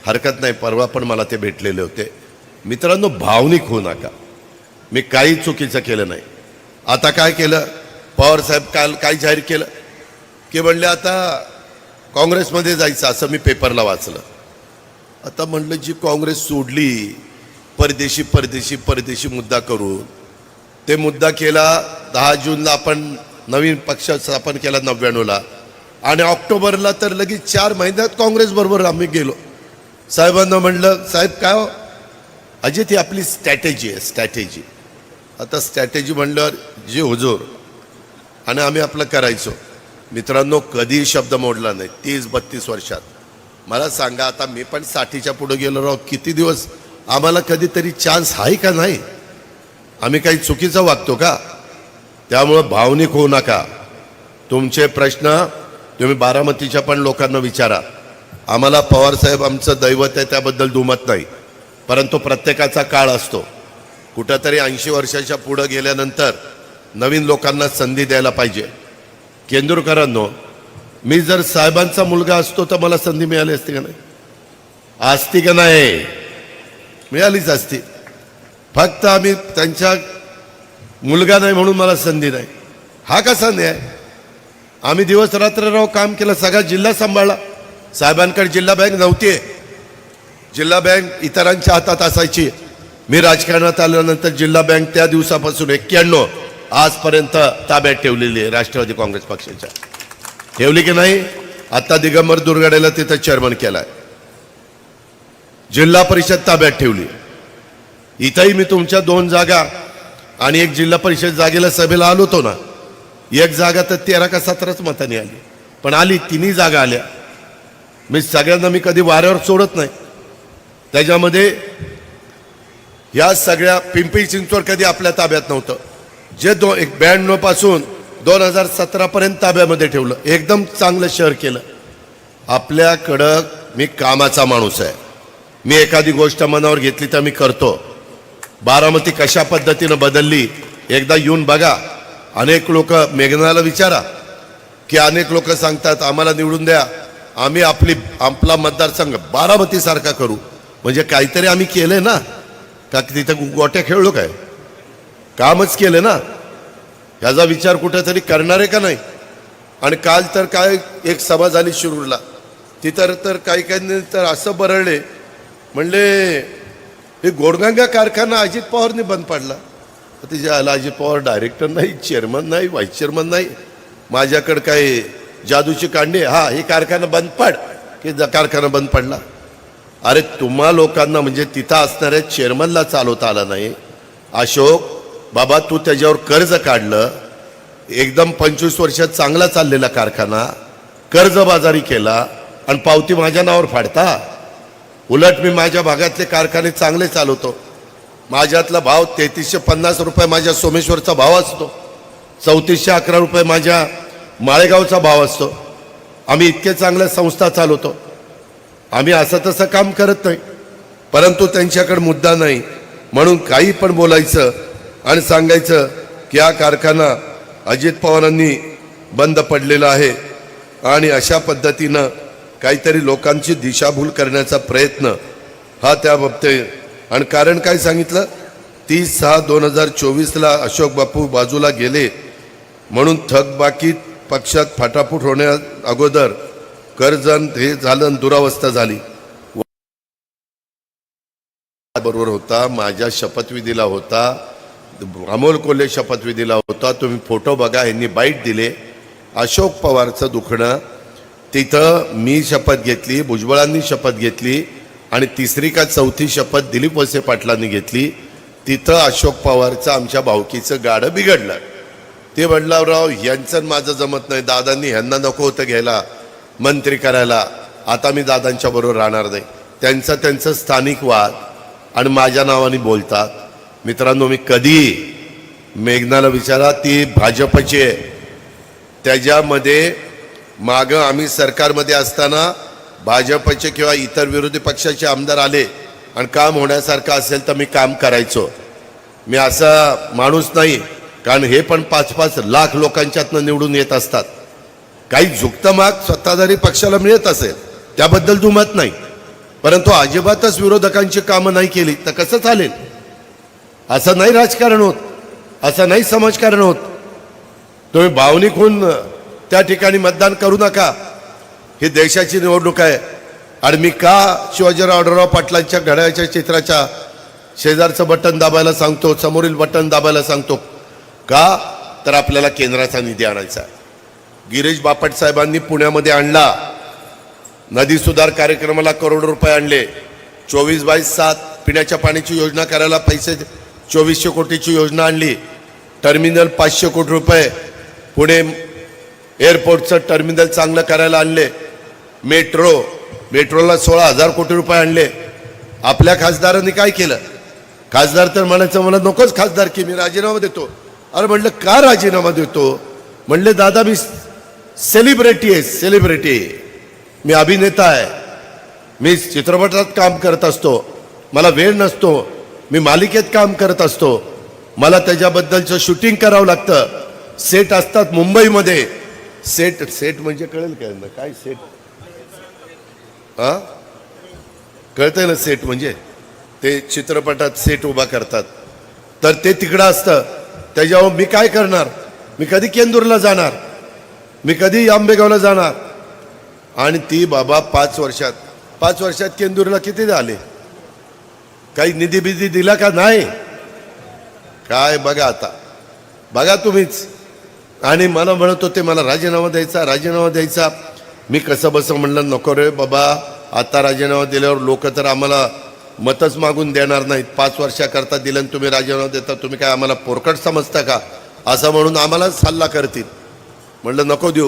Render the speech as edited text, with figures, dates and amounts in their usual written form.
हरकत नाही, परवा पण मला ते भेटलेले होते. मित्रांनो, भावनिक होऊ नका. मी काही चुकीचं केलं नाही. आता काय केलं, पवार साहेब काल काय जाहीर केलं की म्हणले आता काँग्रेसमध्ये जायचं, असं मी पेपरला वाचलं. आता म्हणलं जी काँग्रेस सोडली, परदेशी परदेशी परदेशी मुद्दा करून ते मुद्दा केला. 10 जूनला आपण नवीन पक्ष स्थापन केला 99ला, आणि ऑक्टोबरला तर लगेच 4 महिन्यात काँग्रेसबरोबर आम्ही गेलो. साहेबांना म्हणलं, साहेब काय हो अजित, ही आपली स्ट्रॅटेजी आहे, स्ट्रॅटेजी. आता स्ट्रॅटेजी म्हणल्यावर जे हुजूर आणि आम्ही आपलं करायचो. मित्रांनो, कधीही शब्द मोडला नाही 30-32 वर्षात. मला सांगा, आता मी पण 60च्या पुढे गेलो राव, किती दिवस आम्हाला कधीतरी चान्स आहे का नाही? आम्ही काही चुकीचं वागतो का? त्यामुळं भावनिक होऊ नका. तुमचे प्रश्न तुम्ही बारामतीच्या पण लोकांना विचारा. आम्हाला पवारसाहेब आमचं दैवत आहे, त्याबद्दल दुमत नाही. परंतु प्रत्येकाचा काळ असतो. कुठंतरी 80 वर्षाच्या पुढं गेल्यानंतर नवीन लोकांना संधी द्यायला पाहिजे. केंद्रकरांनो, मी जर साहेबांचा मुलगा असतो तर मला संधी मिळाली असती का नाही? असती का नाही? मिळालीच असती. फक्त आम्ही त्यांच्या मुलगा नाही म्हणून मला संधी नाही. हा कसा न्याय? आम्ही दिवस रात्र राव काम केलं, सगळा जिल्हा सांभाळला. साहेबांकडे जिल्हा बँक नव्हती. जिल्हा बँक इतरांच्या हातात असायची. मी राजकारणात आल्यानंतर जिल्हा बँक त्या दिवसापासून 91 आजपर्यंत ताब्यात ठेवलेली आहे राष्ट्रवादी काँग्रेस पक्षाच्या. ठेवली की नाही? आता दिगंबर दुर्गाडेला तिथं चेअरमन केलाय. जिल्हा परिषद ताब्यात ठेवली. इथंही मी तुमच्या 2 जागा आणि 1 जिल्हा परिषद जागेला सभेला आलो होतो ना. 1 जागा तर 13 का 17च मतांनी आली, पण आली. 3 जागा आल्या. मी सगळ्यांना मी कधी वाऱ्यावर सोडत नाही. त्याच्यामध्ये या सगळ्या पिंपरी चिंचवड कधी आपल्या ताब्यात नव्हतं. जे 92 पासून 2017 पर्यंत ताब्यामध्ये ठेवलं. एकदम चांगलं शहर केलं. आपल्याकडं मी कामाचा माणूस आहे. मी एखादी गोष्ट मनावर घेतली तर मी करतो. बारामती कशा पद्धतीनं बदलली एकदा येऊन बघा. अनेक लोक, मेघनाला विचारा की अनेक लोक सांगतात आम्हाला निवडून द्या, आम्ही आपला मतदारसंघ बारामतीसारखा करू. म्हणजे काहीतरी आम्ही केलंय ना, का तिथं गोट्या खेळलो काय? कामच केलं ना. ह्याचा विचार कुठेतरी करणार आहे का नाही? आणि काल तर काय एक सभा झाली शिरूरला. तिथं तर काही तर असं बरळले, म्हणले हे गोडगंगा कारखाना अजित पवारने बंद पाडला. तिच्या आला अजित पवार डायरेक्टर नाही, चेअरमन नाही, व्हाईस चेअरमन नाही. माझ्याकडं काय जादूची कांडी? हा, हे कारखाना बंद पाड, की कारखाना बंद पडला. अरे तुम्हा लोकांना म्हणजे तिथं असणाऱ्या चेअरमनला चालवता आला नाही. अशोक बाबा, तू त्याच्यावर कर्ज काढलं. एकदम 25 वर्षात चांगला चाललेला कारखाना कर्जबाजारी केला आणि पावती माझ्या नावावर फाडता. उलट मी माझ्या भागातले कारखाने चांगले चालवतो. माझ्यातला भाव 3350 रुपये माझ्या सोमेश्वरचा भाव असतो. 3411 रुपये माझ्या माळेगावचा भाव असतो. आम्ही इतके चांगल्या संस्था चालवतो. आम्ही असं तसं काम करत नाही. परंतु त्यांच्याकडे मुद्दा नाही म्हणून काही पण बोलायचं आणि सांगायचं की हा कारखाना अजित पवारांनी बंद पडलेला आहे. आणि अशा पद्धतीनं काहीतरी लोकांची दिशाभूल करण्याचा प्रयत्न हा त्या बाबतीत. आणि कारण काय सांगितलं, 30/6/2024ला अशोक बापू बाजूला गेले म्हणून थकबाकीत पक्षात फाटाफूट होण्या अगोदर कर्जन हे झालं, दुरावस्था झाली. बरोबर होता, माझ्या शपथविधीला होता, अमोल कोल्हे शपथविधीला होता. तुम्ही फोटो बघा, यांनी बाईट दिले. अशोक पवारचं दुखणं तिथं मी शपथ घेतली, भुजबळांनी शपथ घेतली आणि 3री का 4थी शपथ दिलीप वळसे पाटलांनी घेतली. तिथं अशोक पवारचं आमच्या भावकीचं गाडं बिघडलं. ते म्हणलं राव यांचं माझं जमत नाही, दादांनी ह्यांना नको होतं घ्यायला मंत्री करायला, आता मी दादांच्या बरोबर राहणार नाही. त्यांचं स्थानिक वाद आणि माझ्या नावाने बोलतात. मित्रांनो, मी कधी मेघनाला विचारा, ती भाजपची आहे. त्याच्यामध्ये मागं आम्ही सरकारमध्ये असताना भाजपचे किंवा इतर विरोधी पक्षाचे आमदार आले आणि काम होण्यासारखं असेल तर मी काम करायचो. मी असा माणूस नाही, कारण हे पण 5-5 लाख लोकांच्यातनं निवडून येत असतात. काही झुकतं माग सत्ताधारी पक्षाला मिळत असेल त्याबद्दल दुमत नाही. परंतु अजिबातच विरोधकांची कामं नाही केली तर कसं चालेल? असं नाही राजकारण होत, असं नाही समाजकारण होत. तुम्ही भावनिक होऊन त्या ठिकाणी मतदान करू नका. ही देशाची निवडणूक आहे. आणि मी का शिवाजीराव आढळराव पाटलांच्या घड्याळाच्या चित्राच्या शेजारचं बटन दाबायला सांगतो, समोरील बटन दाबायला सांगतो का? तर आपल्याला केंद्राचा निधी आणायचा आहे. गिरीश बापट साहेबांनी पुण्यामध्ये आणला. नदी सुधार कार्यक्रमाला करोडो रुपये आणले. 24/7 पिण्याच्या पाण्याची योजना करायला पैसे 2400 कोटीची योजना आणली. टर्मिनल 500 कोटी रुपये, पुणे एअरपोर्टचं टर्मिनल चांगलं करायला आणले. मेट्रोला 16,000 कोटी रुपये आणले. आपल्या खासदारांनी काय केलं? खासदार तर म्हणायचं मला नकोच खासदार की मी राजीनामा देतो. अरे म्हणलं का राजीनामा देतो? म्हणले दादा मी सेलिब्रिटी आहे, सेलिब्रिटी. मी अभिनेता आहे, मी चित्रपटात काम करत असतो, मला वेळ नसतो, मी मालिकेत काम करत असतो, मला त्याच्याबद्दलचं शूटिंग करावं लागतं. सेट असतात मुंबईमध्ये. सेट म्हणजे कळेल काय ना काय सेट? हा कळतंय ना? सेट म्हणजे ते चित्रपटात सेट उभा करतात, तर ते तिकडं असतं. त्याच्यावर मी काय करणार? मी कधी केंदूरला जाणार? मी कधी आंबेगावला जाणार? आणि ती बाबा 5 वर्षात केंदूरला किती झाले? काही निधी बिधी दिला का? नाही. काय बघा आता, बघा तुम्हीच. आणि मला म्हणत होते मला राजीनामा द्यायचा. मी कसं बसं म्हणलं नको रे बाबा, आता राजीनामा दिल्यावर लोक तर आम्हाला मतच मागून देणार नाहीत. 5 वर्षाकरता दिलं आणि तुम्ही राजीनामा देता, तुम्ही काय आम्हाला पोरकट समजता का? असं म्हणून आम्हालाच हल्ला करतील. म्हणलं नको देऊ.